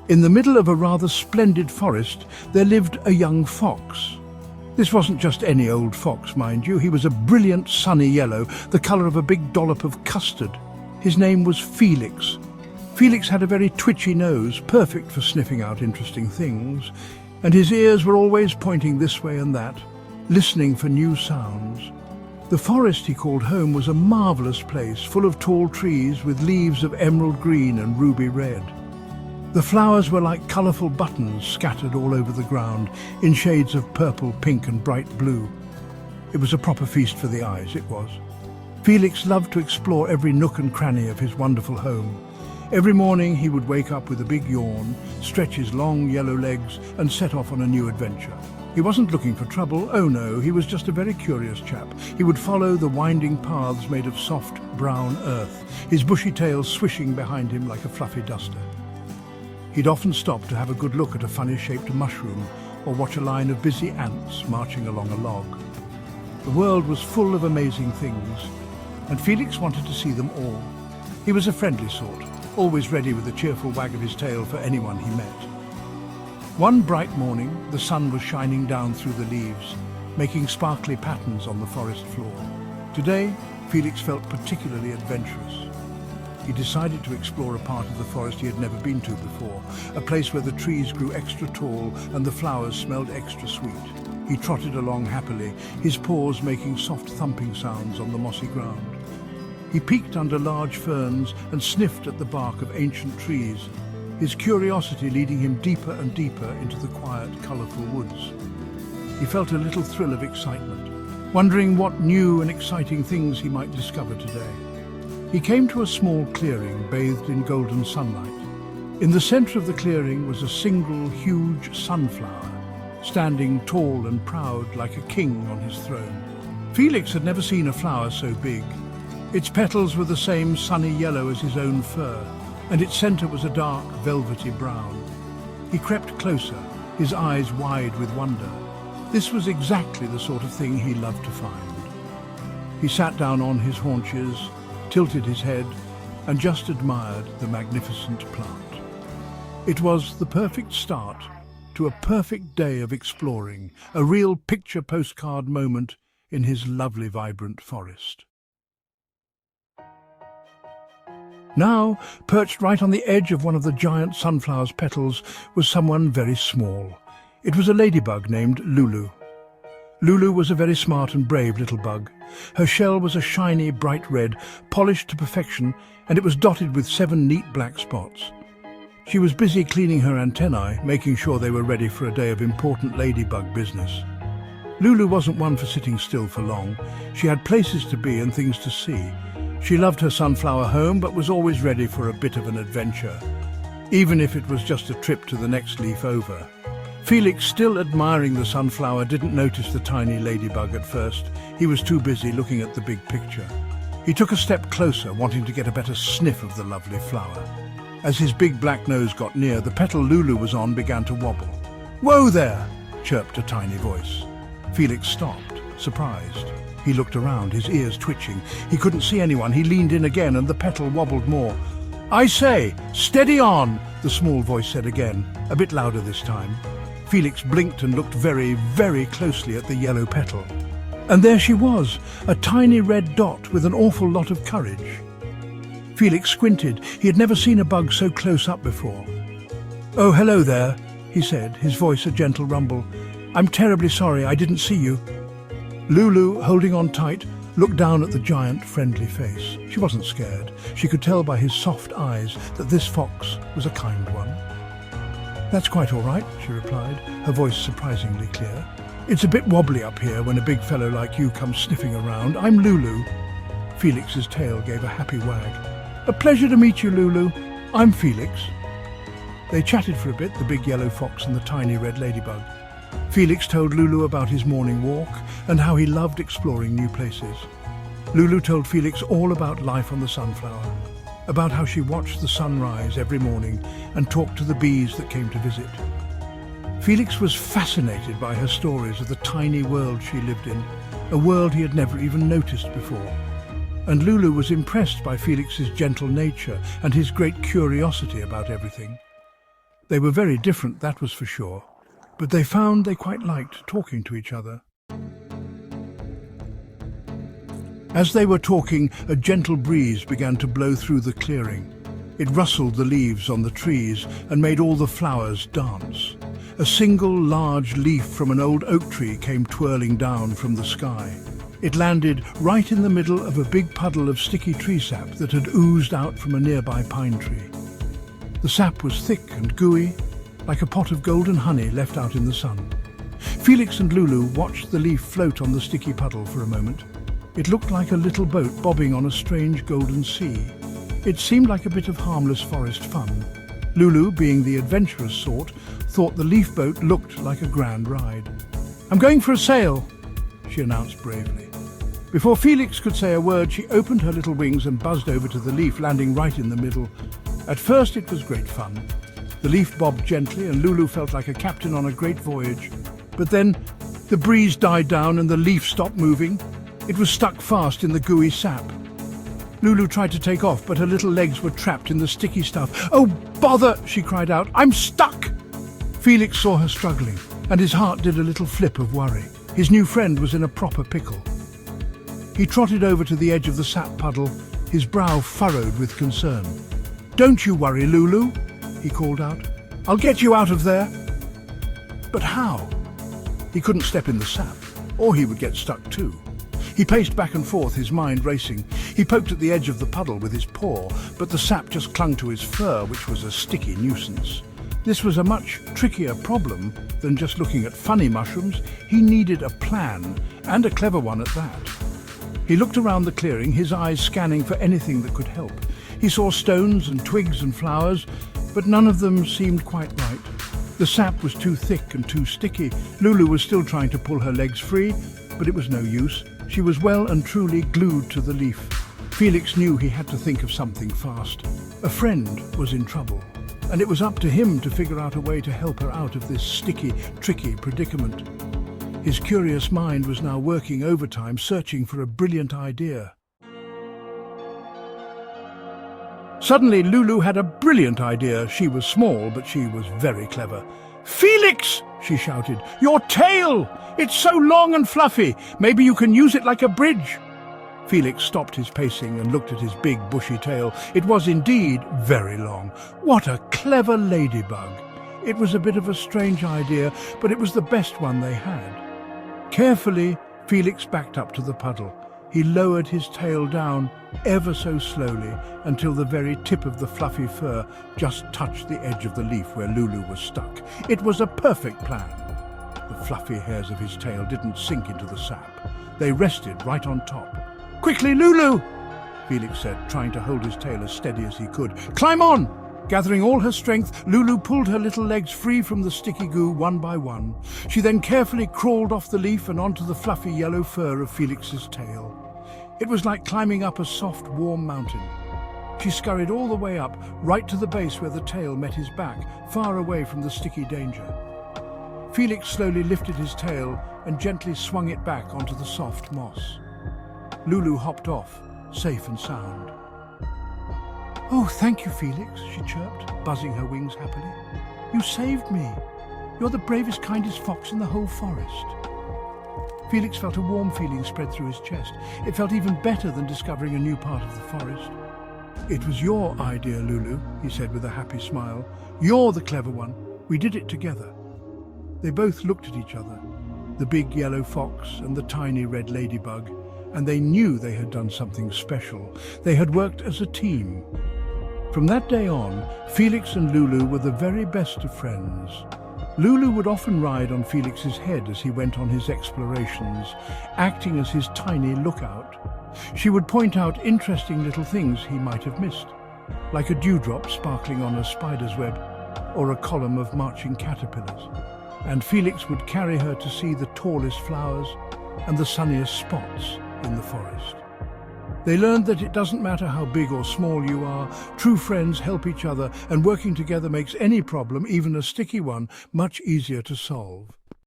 In the middle of a rather splendid forest, there lived a young fox. This wasn't just any old fox, mind you. He was a brilliant sunny yellow, the colour of a big dollop of custard. His name was Felix. Felix had a very twitchy nose, perfect for sniffing out interesting things, and his ears were always pointing this way and that, listening for new sounds. The forest he called home was a marvellous place, full of tall trees with leaves of emerald green and ruby red. The flowers were like colourful buttons scattered all over the ground, in shades of purple, pink and bright blue. It was a proper feast for the eyes, it was. Felix loved to explore every nook and cranny of his wonderful home. Every morning he would wake up with a big yawn, stretch his long yellow legs and set off on a new adventure. He wasn't looking for trouble, oh no, he was just a very curious chap. He would follow the winding paths made of soft brown earth, his bushy tail swishing behind him like a fluffy duster. He'd often stop to have a good look at a funny-shaped mushroom or watch a line of busy ants marching along a log. The world was full of amazing things, and Felix wanted to see them all. He was a friendly sort, always ready with a cheerful wag of his tail for anyone he met. One bright morning, the sun was shining down through the leaves, making sparkly patterns on the forest floor. Today, Felix felt particularly adventurous. He decided to explore a part of the forest he had never been to before, a place where the trees grew extra tall and the flowers smelled extra sweet. He trotted along happily, his paws making soft thumping sounds on the mossy ground. He peeked under large ferns and sniffed at the bark of ancient trees, his curiosity leading him deeper and deeper into the quiet, colourful woods. He felt a little thrill of excitement, wondering what new and exciting things he might discover today. He came to a small clearing bathed in golden sunlight. In the centre of the clearing was a single, huge sunflower, standing tall and proud like a king on his throne. Felix had never seen a flower so big. Its petals were the same sunny yellow as his own fur, and its centre was a dark, velvety brown. He crept closer, his eyes wide with wonder. This was exactly the sort of thing he loved to find. He sat down on his haunches, tilted his head, and just admired the magnificent plant. It was the perfect start to a perfect day of exploring, a real picture postcard moment in his lovely, vibrant forest. Now, perched right on the edge of one of the giant sunflower's petals, was someone very small. It was a ladybug named Lulu. Lulu was a very smart and brave little bug. Her shell was a shiny, bright red, polished to perfection, and it was dotted with 7 neat black spots. She was busy cleaning her antennae, making sure they were ready for a day of important ladybug business. Lulu wasn't one for sitting still for long. She had places to be and things to see. She loved her sunflower home, but was always ready for a bit of an adventure, even if it was just a trip to the next leaf over. Felix, still admiring the sunflower, didn't notice the tiny ladybug at first. He was too busy looking at the big picture. He took a step closer, wanting to get a better sniff of the lovely flower. As his big black nose got near, the petal Lulu was on began to wobble. "Whoa there!" chirped a tiny voice. Felix stopped, surprised. He looked around, his ears twitching. He couldn't see anyone. He leaned in again, and the petal wobbled more. "I say, steady on!" the small voice said again, a bit louder this time. Felix blinked and looked very, very closely at the yellow petal. And there she was, a tiny red dot with an awful lot of courage. Felix squinted. He had never seen a bug so close up before. "Oh, hello there," he said, his voice a gentle rumble. "I'm terribly sorry, I didn't see you." Lulu, holding on tight, looked down at the giant, friendly face. She wasn't scared. She could tell by his soft eyes that this fox was a kind one. "That's quite all right," she replied, her voice surprisingly clear. "It's a bit wobbly up here when a big fellow like you comes sniffing around. I'm Lulu." Felix's tail gave a happy wag. "A pleasure to meet you, Lulu. I'm Felix." They chatted for a bit, the big yellow fox and the tiny red ladybug. Felix told Lulu about his morning walk and how he loved exploring new places. Lulu told Felix all about life on the sunflower, about how she watched the sun rise every morning and talked to the bees that came to visit. Felix was fascinated by her stories of the tiny world she lived in, a world he had never even noticed before. And Lulu was impressed by Felix's gentle nature and his great curiosity about everything. They were very different, that was for sure, but they found they quite liked talking to each other. As they were talking, a gentle breeze began to blow through the clearing. It rustled the leaves on the trees and made all the flowers dance. A single large leaf from an old oak tree came twirling down from the sky. It landed right in the middle of a big puddle of sticky tree sap that had oozed out from a nearby pine tree. The sap was thick and gooey, like a pot of golden honey left out in the sun. Felix and Lulu watched the leaf float on the sticky puddle for a moment. It looked like a little boat bobbing on a strange golden sea. It seemed like a bit of harmless forest fun. Lulu, being the adventurous sort, thought the leaf boat looked like a grand ride. "I'm going for a sail," she announced bravely. Before Felix could say a word, she opened her little wings and buzzed over to the leaf, landing right in the middle. At first it was great fun. The leaf bobbed gently and Lulu felt like a captain on a great voyage. But then the breeze died down and the leaf stopped moving. It was stuck fast in the gooey sap. Lulu tried to take off, but her little legs were trapped in the sticky stuff. "Oh, bother!" she cried out. "I'm stuck!" Felix saw her struggling, and his heart did a little flip of worry. His new friend was in a proper pickle. He trotted over to the edge of the sap puddle, his brow furrowed with concern. "Don't you worry, Lulu," he called out. "I'll get you out of there." But how? He couldn't step in the sap, or he would get stuck too. He paced back and forth, his mind racing. He poked at the edge of the puddle with his paw, but the sap just clung to his fur, which was a sticky nuisance. This was a much trickier problem than just looking at funny mushrooms. He needed a plan, and a clever one at that. He looked around the clearing, his eyes scanning for anything that could help. He saw stones and twigs and flowers, but none of them seemed quite right. The sap was too thick and too sticky. Lulu was still trying to pull her legs free, but it was no use. She was well and truly glued to the leaf. Felix knew he had to think of something fast. A friend was in trouble, and it was up to him to figure out a way to help her out of this sticky, tricky predicament. His curious mind was now working overtime, searching for a brilliant idea. Suddenly, Lulu had a brilliant idea. She was small, but she was very clever. "Felix!" she shouted. "Your tail! It's so long and fluffy. Maybe you can use it like a bridge." Felix stopped his pacing and looked at his big, bushy tail. It was indeed very long. What a clever ladybug! It was a bit of a strange idea, but it was the best one they had. Carefully, Felix backed up to the puddle. He lowered his tail down ever so slowly until the very tip of the fluffy fur just touched the edge of the leaf where Lulu was stuck. It was a perfect plan. The fluffy hairs of his tail didn't sink into the sap. They rested right on top. "Quickly, Lulu!" Felix said, trying to hold his tail as steady as he could. "Climb on!" Gathering all her strength, Lulu pulled her little legs free from the sticky goo one by one. She then carefully crawled off the leaf and onto the fluffy yellow fur of Felix's tail. It was like climbing up a soft, warm mountain. She scurried all the way up, right to the base where the tail met his back, far away from the sticky danger. Felix slowly lifted his tail and gently swung it back onto the soft moss. Lulu hopped off, safe and sound. "Oh, thank you, Felix," she chirped, buzzing her wings happily. "You saved me. You're the bravest, kindest fox in the whole forest." Felix felt a warm feeling spread through his chest. It felt even better than discovering a new part of the forest. "It was your idea, Lulu," he said with a happy smile. "You're the clever one. We did it together." They both looked at each other, the big yellow fox and the tiny red ladybug, and they knew they had done something special. They had worked as a team. From that day on, Felix and Lulu were the very best of friends. Lulu would often ride on Felix's head as he went on his explorations, acting as his tiny lookout. She would point out interesting little things he might have missed, like a dewdrop sparkling on a spider's web or a column of marching caterpillars. And Felix would carry her to see the tallest flowers and the sunniest spots in the forest. They learned that it doesn't matter how big or small you are, true friends help each other, and working together makes any problem, even a sticky one, much easier to solve.